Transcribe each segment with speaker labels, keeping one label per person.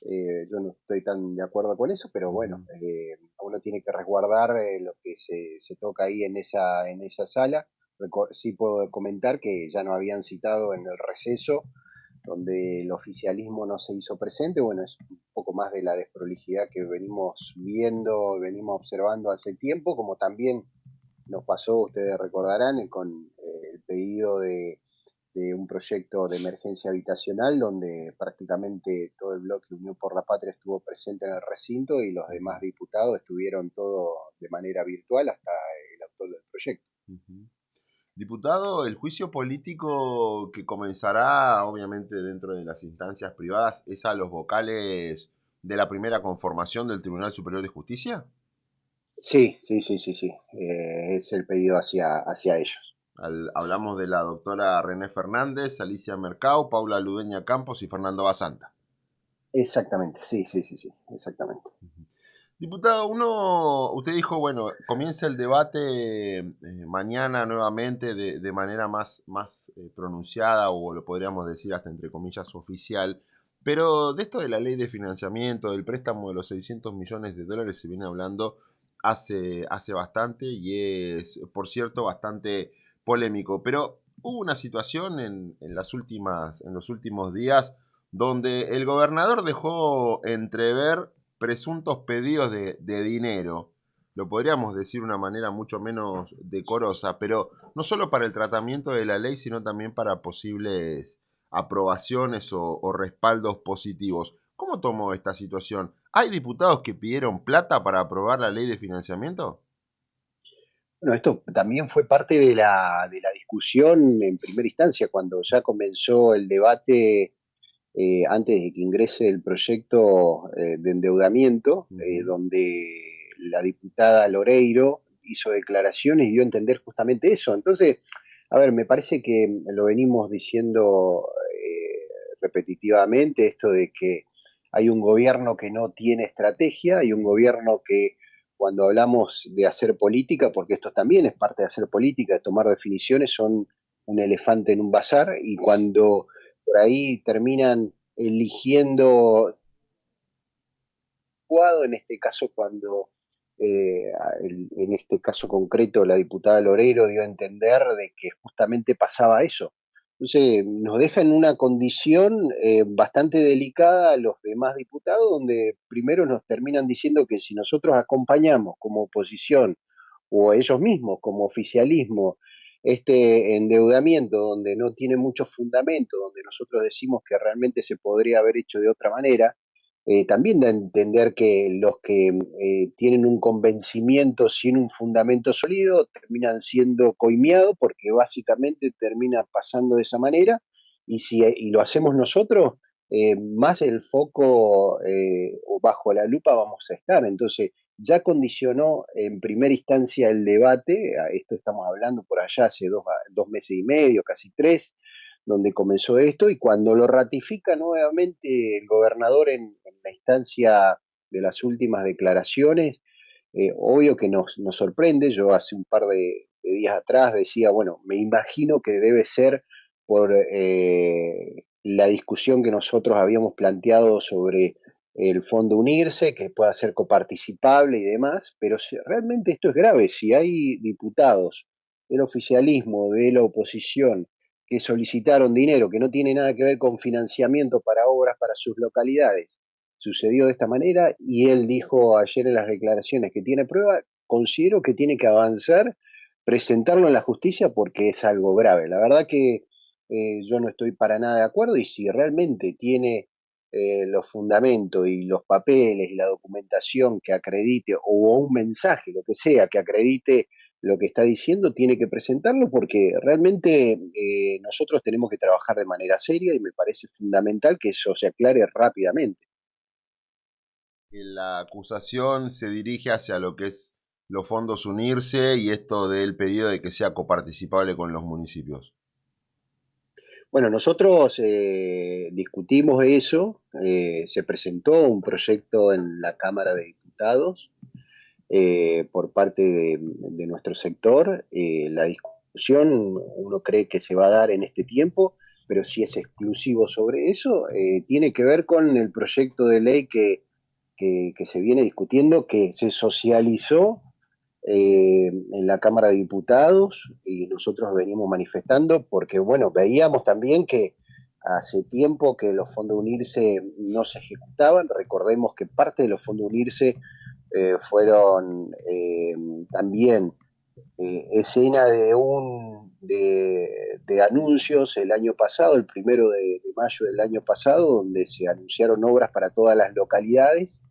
Speaker 1: yo no estoy tan de acuerdo con eso, pero bueno,
Speaker 2: Ujú.
Speaker 1: uno tiene que resguardar lo que se toca ahí en esa sala. Sí puedo comentar que ya nos habían citado en el receso, donde el oficialismo no se hizo presente. Bueno, es un poco más de la desprolijidad que venimos viendo, venimos observando hace tiempo, como también nos pasó, ustedes recordarán, con el pedido de un proyecto de emergencia habitacional donde prácticamente todo el bloque Unión por la Patria estuvo presente en el recinto y los demás
Speaker 2: Ujú,
Speaker 1: diputados estuvieron todo de manera virtual hasta el autor del proyecto.
Speaker 2: ujú. Diputado, el juicio político que comenzará, obviamente, dentro de las instancias privadas, es a los vocales de la primera conformación del Tribunal Superior de Justicia.
Speaker 1: Sí, sí, sí, sí, sí. Es el pedido hacia ellos.
Speaker 2: Hablamos de la doctora René Fernández, Alicia Mercado, Paula Ludeña Campos y Fernando Basanta.
Speaker 1: Exactamente, sí, sí, sí, sí, exactamente.
Speaker 2: Diputado, usted dijo, bueno, comienza el debate mañana nuevamente de manera más pronunciada, o lo podríamos decir hasta entre comillas oficial, pero de esto de la ley de financiamiento, del préstamo de los 600 millones de dólares se viene hablando hace bastante y es, por cierto, bastante polémico. Pero hubo una situación en los últimos días donde el gobernador dejó entrever presuntos pedidos de dinero. Lo podríamos decir de una manera mucho menos decorosa, pero no solo para el tratamiento de la ley, sino también para posibles aprobaciones o respaldos positivos. ¿Cómo tomó esta situación? ¿Hay diputados que pidieron plata para aprobar la ley de financiamiento?
Speaker 1: Bueno, esto también fue parte de la discusión en primera instancia, cuando ya comenzó el debate antes de que ingrese el proyecto de endeudamiento,
Speaker 2: Ujú,
Speaker 1: donde la diputada Loreiro hizo declaraciones y dio a entender justamente eso. Entonces, a ver, me parece que lo venimos diciendo repetitivamente, esto de que hay un gobierno que no tiene estrategia, hay un gobierno que cuando hablamos de hacer política, porque esto también es parte de hacer política, de tomar definiciones, son un elefante en un bazar, y cuando por ahí terminan eligiendo en este caso cuando en este caso concreto la diputada Loreiro dio a entender de que justamente pasaba eso. Entonces nos deja en una condición bastante delicada a los demás diputados, donde primero nos terminan diciendo que si nosotros acompañamos como oposición o ellos mismos como oficialismo este endeudamiento donde no tiene mucho fundamento, donde nosotros decimos que realmente se podría haber hecho de otra manera, también da a entender que los que tienen un convencimiento sin un fundamento sólido terminan siendo coimeados porque básicamente termina pasando de esa manera y si y lo hacemos nosotros, más el foco o bajo la lupa vamos a estar. Entonces, ya condicionó en primera instancia el debate, a esto estamos hablando por allá hace 2 meses y medio, casi 3, donde comenzó esto, y cuando lo ratifica nuevamente el gobernador en la instancia de las últimas declaraciones, obvio que nos sorprende. Yo hace un par de días atrás decía, bueno, me imagino que debe ser por la discusión que nosotros habíamos planteado sobre el fondo unirse, que pueda ser coparticipable y demás, pero si, realmente esto es grave. Si hay diputados del oficialismo, de la oposición, que solicitaron dinero que no tiene nada que ver con financiamiento para obras para sus localidades, sucedió de esta manera y él dijo ayer en las declaraciones que tiene prueba, considero que tiene que avanzar, presentarlo en la justicia porque es algo grave. La verdad que yo no estoy para nada de acuerdo y si realmente tiene los fundamentos y los papeles y la documentación que acredite o un mensaje, lo que sea, que acredite lo que está diciendo, tiene que presentarlo porque realmente nosotros tenemos que trabajar de manera seria y me parece fundamental que eso se aclare rápidamente.
Speaker 2: que la acusación se dirige hacia lo que es los fondos unirse y esto del pedido de que sea coparticipable con los municipios.
Speaker 1: Bueno, nosotros discutimos eso, se presentó un proyecto en la Cámara de Diputados por parte de nuestro sector. La discusión uno cree que se va a dar en este tiempo pero si es exclusivo sobre eso, tiene que ver con el proyecto de ley que se viene discutiendo, que se socializó en la Cámara de Diputados y nosotros venimos manifestando porque, bueno, veíamos también que hace tiempo que los fondos UNIRSE no se ejecutaban. Recordemos que parte de los fondos UNIRSE fueron también escena de anuncios el año pasado, el 1 de mayo del año pasado, donde se anunciaron obras para todas las localidades.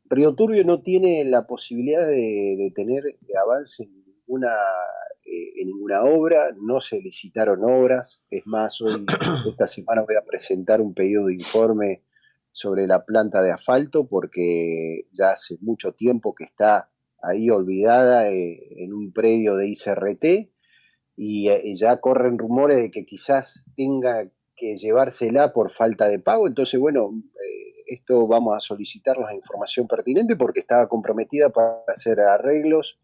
Speaker 1: Río Turbio no tiene la posibilidad de tener avance en ninguna obra, no se licitaron obras. Es más, hoy, esta semana voy a presentar un pedido de informe sobre la planta de asfalto porque ya hace mucho tiempo que está ahí olvidada en un predio de ICRT y ya corren rumores de que quizás tenga que llevársela por falta de pago. Entonces, bueno, esto vamos a solicitar la información pertinente porque estaba comprometida para hacer arreglos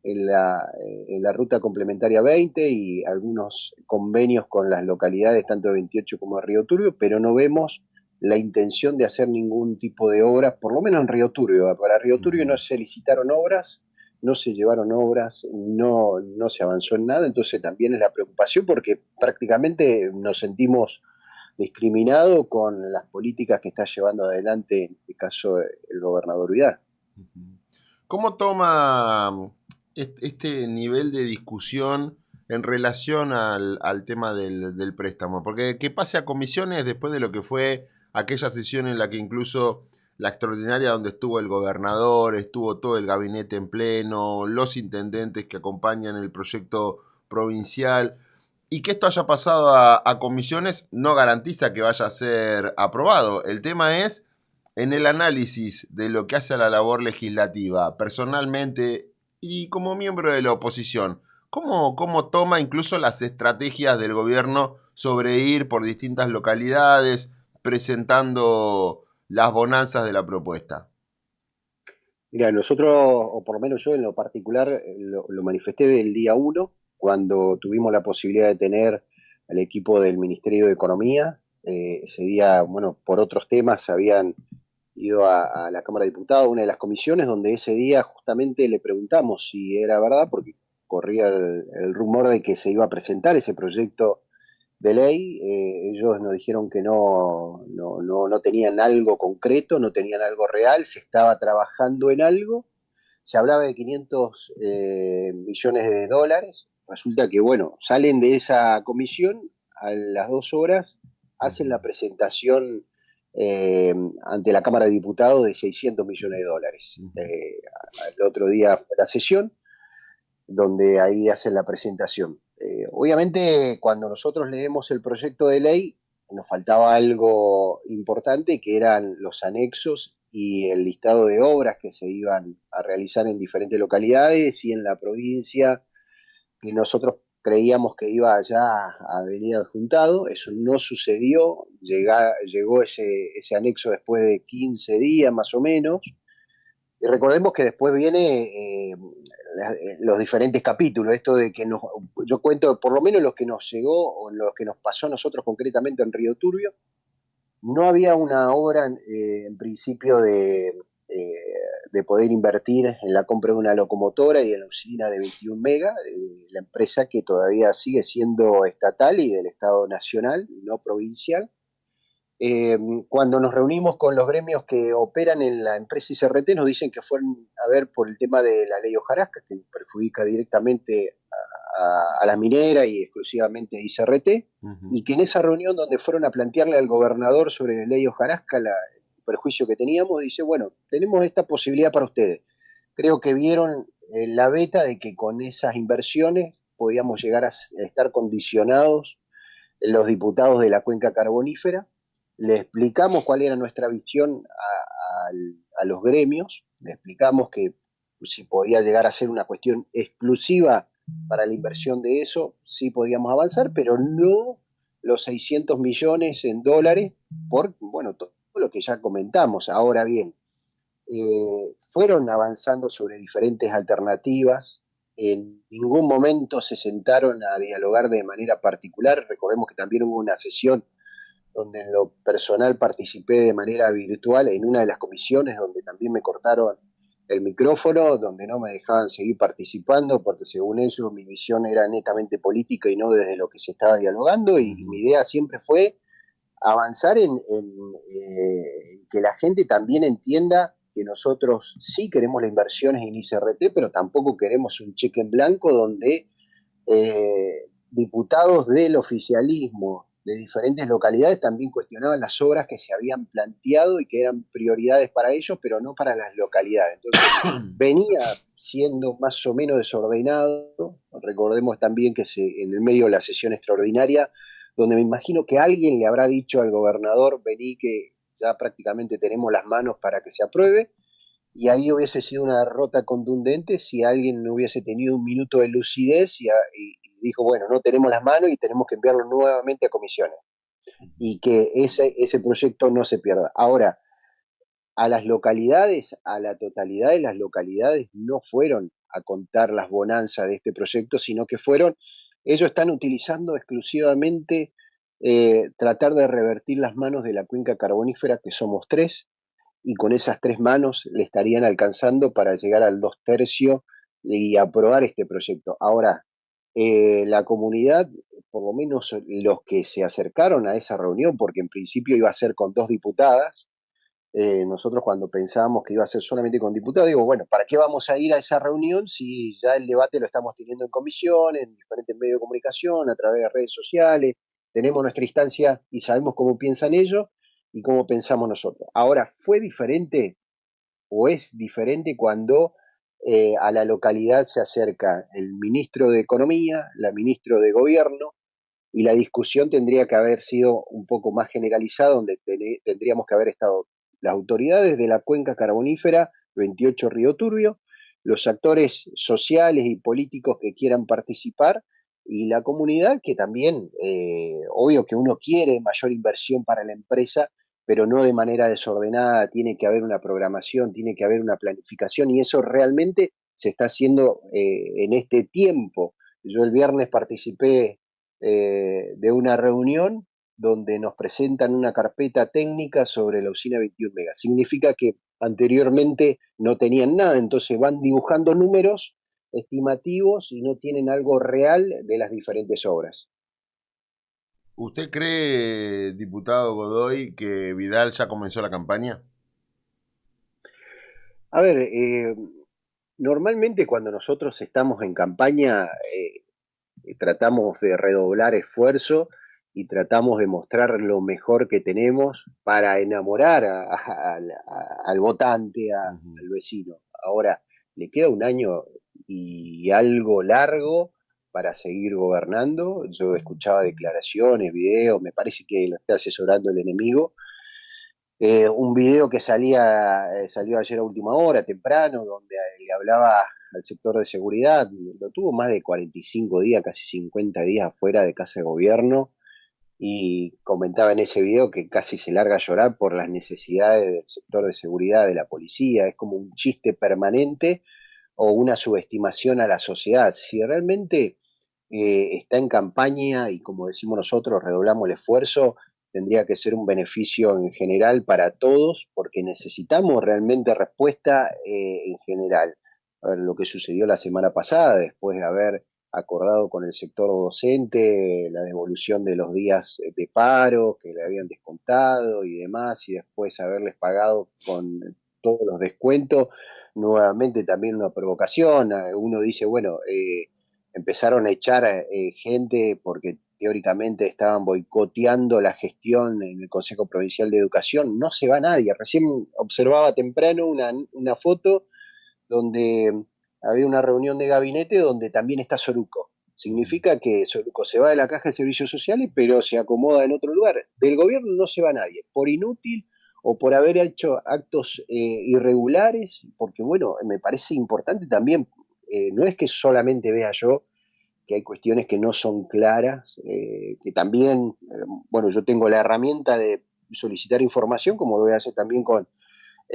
Speaker 1: en la ruta complementaria 20 y algunos convenios con las localidades, tanto de 28 como de Río Turbio, pero no vemos la intención de hacer ningún tipo de obras, por lo menos en Río Turbio. Para Río Turbio no se licitaron obras, no se llevaron obras, no se avanzó en nada, entonces también es la preocupación porque prácticamente nos sentimos discriminados con las políticas que está llevando adelante, en este caso, el gobernador Vidal.
Speaker 2: ¿Cómo toma este nivel de discusión en relación al tema del préstamo? Porque que pase a comisiones después de lo que fue aquella sesión en la que incluso la extraordinaria donde estuvo el gobernador, estuvo todo el gabinete en pleno, los intendentes que acompañan el proyecto provincial, y que esto haya pasado a comisiones no garantiza que vaya a ser aprobado. El tema es en el análisis de lo que hace a la labor legislativa, personalmente y como miembro de la oposición, ¿cómo toma incluso las estrategias del gobierno sobre ir por distintas localidades presentando las bonanzas de la propuesta?
Speaker 1: Mira, nosotros, o por lo menos yo en lo particular, lo manifesté del día uno, cuando tuvimos la posibilidad de tener al equipo del Ministerio de Economía. Ese día, bueno, por otros temas habían ido a la Cámara de Diputados, una de las comisiones, donde ese día justamente le preguntamos si era verdad, porque corría el rumor de que se iba a presentar ese proyecto de ley. Ellos nos dijeron que no tenían algo concreto, no tenían algo real, se estaba trabajando en algo, se hablaba de 500 millones de dólares. Resulta que, bueno, salen de esa comisión, a las 2 horas hacen la presentación ante la Cámara de Diputados de 600 millones de dólares. El otro día fue la sesión donde ahí hacen la presentación. Obviamente, cuando nosotros leemos el proyecto de ley, nos faltaba algo importante, que eran los anexos y el listado de obras que se iban a realizar en diferentes localidades y en la provincia, que nosotros creíamos que iba ya a venir adjuntado. Eso no sucedió, llegó ese anexo después de 15 días más o menos. Y recordemos que después viene los diferentes capítulos, esto de que yo cuento por lo menos los que nos llegó o los que nos pasó a nosotros concretamente en Río Turbio. No había una obra en principio eh, de poder invertir en la compra de una locomotora y en la usina de 21 mega, la empresa que todavía sigue siendo estatal y del Estado nacional, no provincial. Cuando nos reunimos con los gremios que operan en la empresa ICRT, nos dicen que fueron a ver por el tema de la ley hojarasca, que perjudica directamente a la minera y exclusivamente a ICRT,
Speaker 2: Ujú.
Speaker 1: y que en esa reunión donde fueron a plantearle al gobernador sobre la ley hojarasca el perjuicio que teníamos, dice, bueno, tenemos esta posibilidad para ustedes. Creo que vieron la beta de que con esas inversiones podíamos llegar a estar condicionados los diputados de la cuenca carbonífera. Le explicamos cuál era nuestra visión a los gremios, le explicamos que si podía llegar a ser una cuestión exclusiva para la inversión de eso, sí podíamos avanzar, pero no los 600 millones en dólares por, bueno, todo lo que ya comentamos. Ahora bien, fueron avanzando sobre diferentes alternativas. en ningún momento se sentaron a dialogar de manera particular. Recordemos que también hubo una sesión donde en lo personal participé de manera virtual en una de las comisiones donde también me cortaron el micrófono, donde no me dejaban seguir participando, porque según ellos mi visión era netamente política y no desde lo que se estaba dialogando, y mi
Speaker 2: Ujú.
Speaker 1: idea siempre fue avanzar en que la gente también entienda que nosotros sí queremos las inversiones en ICRT, pero tampoco queremos un cheque en blanco donde diputados del oficialismo de diferentes localidades también cuestionaban las obras que se habían planteado y que eran prioridades para ellos, pero no para las localidades. Entonces, venía siendo más o menos desordenado. Recordemos también que en el medio de la sesión extraordinaria, donde me imagino que alguien le habrá dicho al gobernador, vení que ya prácticamente tenemos las manos para que se apruebe, y ahí hubiese sido una derrota contundente si alguien no hubiese tenido un minuto de lucidez y dijo, bueno, no tenemos las manos y tenemos que enviarlo nuevamente a comisiones y que ese proyecto no se pierda. Ahora, a las localidades, a la totalidad de las localidades, no fueron a contar las bonanzas de este proyecto, sino que ellos están utilizando exclusivamente tratar de revertir las manos de la cuenca carbonífera, que somos tres, y con esas tres manos le estarían alcanzando para llegar al 2/3 y aprobar este proyecto. Ahora, la comunidad, por lo menos los que se acercaron a esa reunión, porque en principio iba a ser con dos diputadas, nosotros cuando pensábamos que iba a ser solamente con diputados, digo, bueno, ¿para qué vamos a ir a esa reunión si ya el debate lo estamos teniendo en comisión, en diferentes medios de comunicación, a través de redes sociales? Tenemos nuestra instancia y sabemos cómo piensan ellos y cómo pensamos nosotros. Ahora, ¿fue diferente o es diferente cuando a la localidad se acerca el ministro de Economía, la ministra de Gobierno, y la discusión tendría que haber sido un poco más generalizada, donde tendríamos que haber estado las autoridades de la cuenca carbonífera, 28 Río Turbio, los actores sociales y políticos que quieran participar y la comunidad que también, obvio que uno quiere mayor inversión para la empresa, pero no de manera desordenada, tiene que haber una programación, tiene que haber una planificación y eso realmente se está haciendo en este tiempo. Yo el viernes participé de una reunión donde nos presentan una carpeta técnica sobre la usina 21 megas. Significa que anteriormente no tenían nada, entonces van dibujando números estimativos y no tienen algo real de las diferentes obras.
Speaker 2: ¿Usted cree, diputado Godoy, que Vidal ya comenzó la campaña?
Speaker 1: A ver, normalmente cuando nosotros estamos en campaña tratamos de redoblar esfuerzo y tratamos de mostrar lo mejor que tenemos para enamorar al votante,
Speaker 2: Ujú.
Speaker 1: al vecino. Ahora, le queda un año y algo largo para seguir gobernando. Yo escuchaba declaraciones, videos, me parece que lo está asesorando el enemigo. Un video que salió ayer a última hora, temprano, donde le hablaba al sector de seguridad, lo tuvo más de 45 días, casi 50 días fuera de casa de gobierno, y comentaba en ese video que casi se larga a llorar por las necesidades del sector de seguridad de la policía, es como un chiste permanente o una subestimación a la sociedad. Si realmente está en campaña y como decimos nosotros, redoblamos el esfuerzo, tendría que ser un beneficio en general para todos porque necesitamos realmente respuesta en general. A ver, lo que sucedió la semana pasada, después de haber acordado con el sector docente la devolución de los días de paro que le habían descontado y demás, y después haberles pagado con todos los descuentos, nuevamente también una provocación. Uno dice, bueno, empezaron a echar gente porque teóricamente estaban boicoteando la gestión en el Consejo Provincial de Educación. No se va nadie. Recién observaba temprano una foto donde había una reunión de gabinete donde también está Soruco.
Speaker 2: Ujú.
Speaker 1: Significa que Soruco se va de la caja de servicios sociales, pero se acomoda en otro lugar. Del gobierno no se va nadie, por inútil o por haber hecho actos irregulares, porque bueno, me parece importante también, no es que solamente vea yo que hay cuestiones que no son claras, que también, bueno, yo tengo la herramienta de solicitar información, como lo voy a hacer también con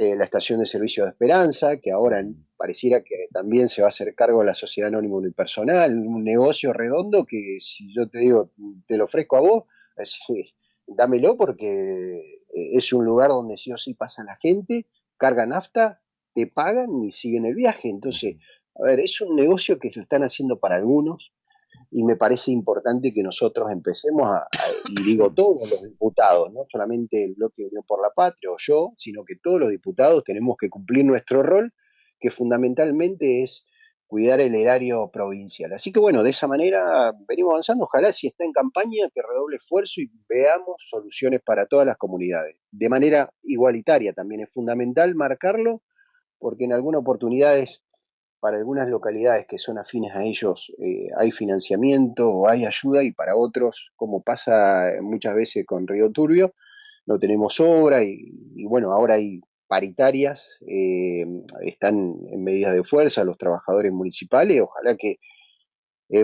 Speaker 1: la estación de servicio de Esperanza, que ahora pareciera que también se va a hacer cargo de la Sociedad Anónima Unipersonal, un negocio redondo que si yo te digo, te lo ofrezco a vos, dámelo porque es un lugar donde sí o sí pasa la gente, carga nafta, te pagan y siguen el viaje. Entonces, a ver, es un negocio que lo están haciendo para algunos, y me parece importante que nosotros empecemos y digo todos los diputados, no solamente el bloque de Unión por la Patria o yo, sino que todos los diputados tenemos que cumplir nuestro rol, que fundamentalmente es cuidar el erario provincial. Así que bueno, de esa manera venimos avanzando. Ojalá si está en campaña que redoble esfuerzo y veamos soluciones para todas las comunidades. De manera igualitaria también es fundamental marcarlo, porque en algunas oportunidades para algunas localidades que son afines a ellos hay financiamiento o hay ayuda, y para otros, como pasa muchas veces con Río Turbio, no tenemos obra y bueno, ahora hay paritarias, están en medidas de fuerza los trabajadores municipales, ojalá que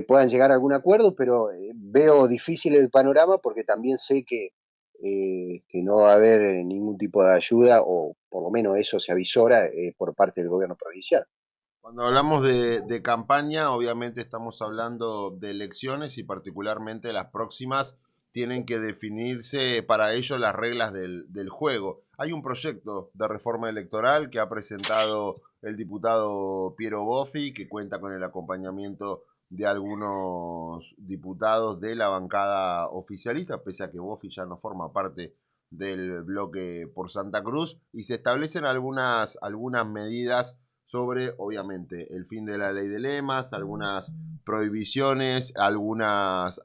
Speaker 1: puedan llegar a algún acuerdo, pero veo difícil el panorama porque también sé que no va a haber ningún tipo de ayuda, o por lo menos eso se avisora por parte del gobierno provincial.
Speaker 2: Cuando hablamos de campaña, obviamente estamos hablando de elecciones y particularmente las próximas tienen que definirse para ello las reglas del juego. Hay un proyecto de reforma electoral que ha presentado el diputado Piero Boffi, que cuenta con el acompañamiento de algunos diputados de la bancada oficialista, pese a que Boffi ya no forma parte del bloque por Santa Cruz, y se establecen algunas medidas sobre, obviamente, el fin de la ley de lemas, algunas prohibiciones, algunas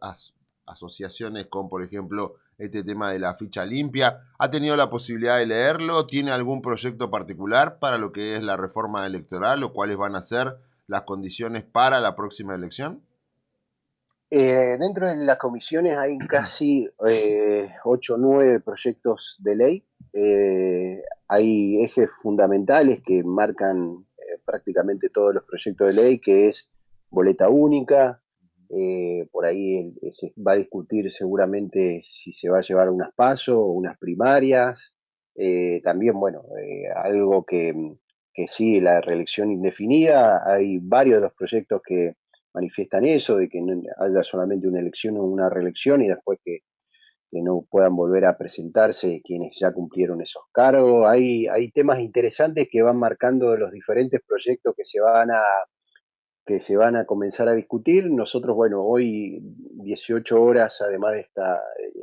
Speaker 2: asociaciones con, por ejemplo, este tema de la ficha limpia. ¿Ha tenido la posibilidad de leerlo? ¿Tiene algún proyecto particular para lo que es la reforma electoral o cuáles van a ser las condiciones para la próxima elección?
Speaker 1: Dentro de las comisiones hay casi 8 o 9 proyectos de ley. Hay ejes fundamentales que marcan prácticamente todos los proyectos de ley, que es boleta única. Por ahí se va a discutir seguramente si se va a llevar unas PASO o unas primarias. También, bueno, algo que sí, la reelección indefinida. Hay varios de los proyectos que manifiestan eso, de que no haya solamente una elección o una reelección y después que no puedan volver a presentarse quienes ya cumplieron esos cargos. Hay temas interesantes que van marcando los diferentes proyectos que se van a comenzar a discutir. Nosotros, bueno, hoy 18 horas, además de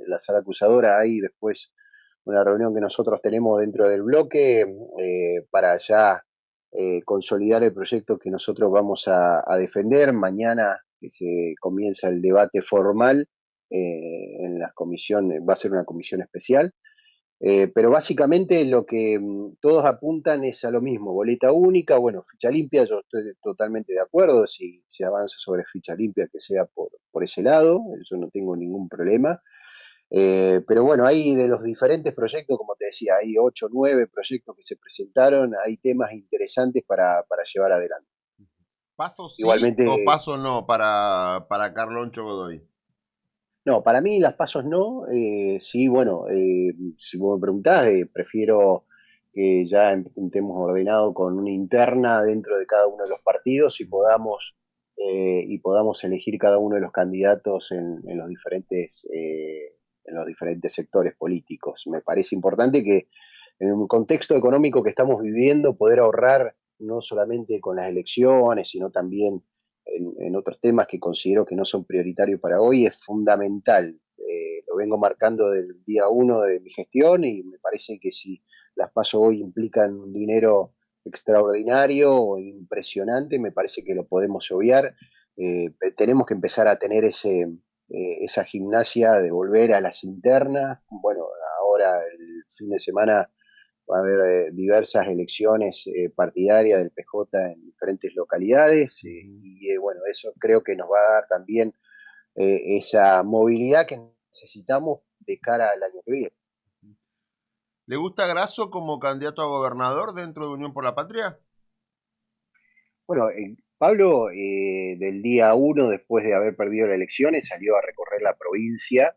Speaker 1: la sala acusadora, hay después una reunión que nosotros tenemos dentro del bloque para ya consolidar el proyecto que nosotros vamos a defender. Mañana que se comienza el debate formal en las comisiones, va a ser una comisión especial. Pero básicamente lo que todos apuntan es a lo mismo, boleta única, bueno, ficha limpia, yo estoy totalmente de acuerdo, si se avanza sobre ficha limpia que sea por ese lado, yo no tengo ningún problema. Pero bueno, hay de los diferentes proyectos, como te decía, hay 8 o 9 proyectos que se presentaron, hay temas interesantes para llevar adelante.
Speaker 2: ¿Paso sí o
Speaker 1: Igualmente,
Speaker 2: paso no para Carloncho Godoy?
Speaker 1: no, para mí las pasos no. Sí, bueno, si vos me preguntás, prefiero que ya estemos ordenado con una interna dentro de cada uno de los partidos y podamos elegir cada uno de los candidatos en los diferentes sectores políticos. Me parece importante que en un contexto económico que estamos viviendo, poder ahorrar no solamente con las elecciones, sino también en otros temas que considero que no son prioritarios para hoy, es fundamental. Lo vengo marcando del día uno de mi gestión y me parece que si las paso hoy implican un dinero extraordinario o impresionante, me parece que lo podemos obviar. Tenemos que empezar a tener esa gimnasia de volver a las internas. Bueno, ahora el fin de semana va a haber diversas elecciones partidarias del PJ en diferentes localidades, y bueno, eso creo que nos va a dar también esa movilidad que necesitamos de cara al año que viene.
Speaker 2: ¿Le gusta Grasso como candidato a gobernador dentro de Unión por la Patria?
Speaker 1: Bueno, Pablo del día uno, después de haber perdido las elecciones, salió a recorrer la provincia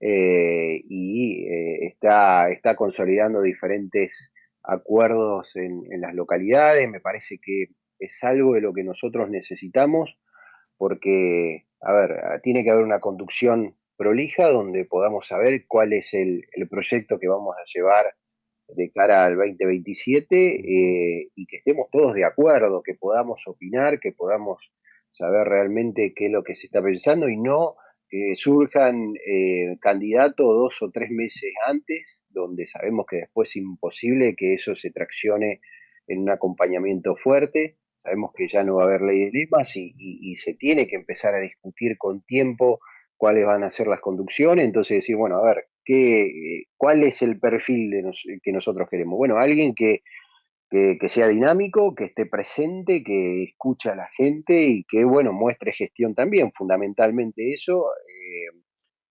Speaker 1: y está consolidando diferentes acuerdos en las localidades. Me parece que es algo de lo que nosotros necesitamos porque, a ver, tiene que haber una conducción prolija donde podamos saber cuál es el proyecto que vamos a llevar de cara al 2027 y que estemos todos de acuerdo, que podamos opinar, que podamos saber realmente qué es lo que se está pensando y no que surjan candidatos 2 o 3 meses antes, donde sabemos que después es imposible que eso se traccione en un acompañamiento fuerte. Sabemos que ya no va a haber ley de lemas y se tiene que empezar a discutir con tiempo cuáles van a ser las conducciones, entonces decir, bueno, a ver, ¿cuál es el perfil que nosotros queremos? Bueno, alguien que sea dinámico, que esté presente, que escuche a la gente y que, bueno, muestre gestión también, fundamentalmente eso,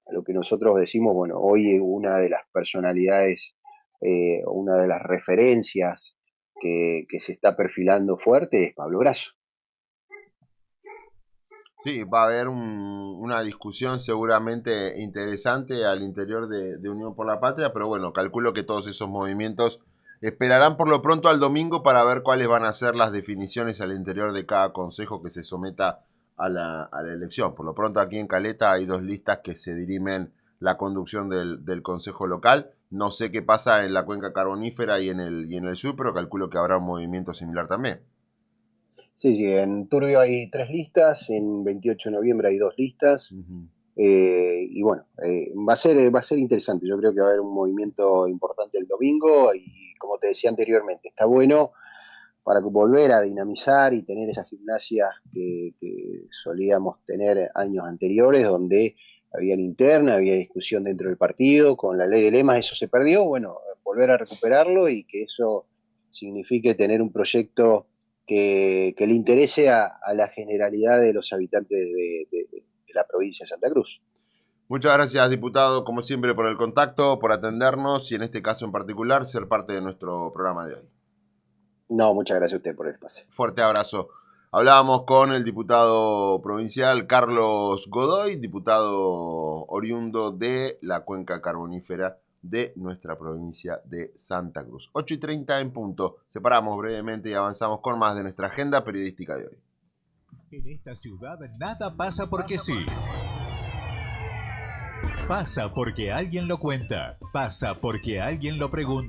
Speaker 1: a lo que nosotros decimos, bueno, hoy una de las personalidades, una de las referencias que se está perfilando fuerte es Pablo Grasso.
Speaker 2: Sí, va a haber una discusión seguramente interesante al interior de Unión por la Patria, pero bueno, calculo que todos esos movimientos esperarán por lo pronto al domingo para ver cuáles van a ser las definiciones al interior de cada consejo que se someta a la elección. Por lo pronto aquí en Caleta hay dos listas que se dirimen la conducción del consejo local. No sé qué pasa en la cuenca carbonífera y en el sur, pero calculo que habrá un movimiento similar también.
Speaker 1: Sí, sí, en Turbio hay 3 listas, en 28 de noviembre hay 2 listas,
Speaker 2: Ujú.
Speaker 1: y bueno, va a ser interesante. Yo creo que va a haber un movimiento importante el domingo y como te decía anteriormente, está bueno para volver a dinamizar y tener esas gimnasias que solíamos tener años anteriores, donde había interna, había discusión dentro del partido, con la ley de lemas eso se perdió, bueno, volver a recuperarlo y que eso signifique tener un proyecto que le interese a la generalidad de los habitantes de la provincia de Santa Cruz.
Speaker 2: Muchas gracias, diputado, como siempre, por el contacto, por atendernos y en este caso en particular ser parte de nuestro programa de hoy.
Speaker 1: No, muchas gracias a usted por el espacio.
Speaker 2: Fuerte abrazo. Hablábamos con el diputado provincial Carlos Godoy, diputado oriundo de la cuenca carbonífera de nuestra provincia de Santa Cruz. 8:30 en punto. Separamos brevemente y avanzamos con más de nuestra agenda periodística de hoy.
Speaker 3: En esta ciudad nada pasa porque sí. Pasa porque alguien lo cuenta. Pasa porque alguien lo pregunta.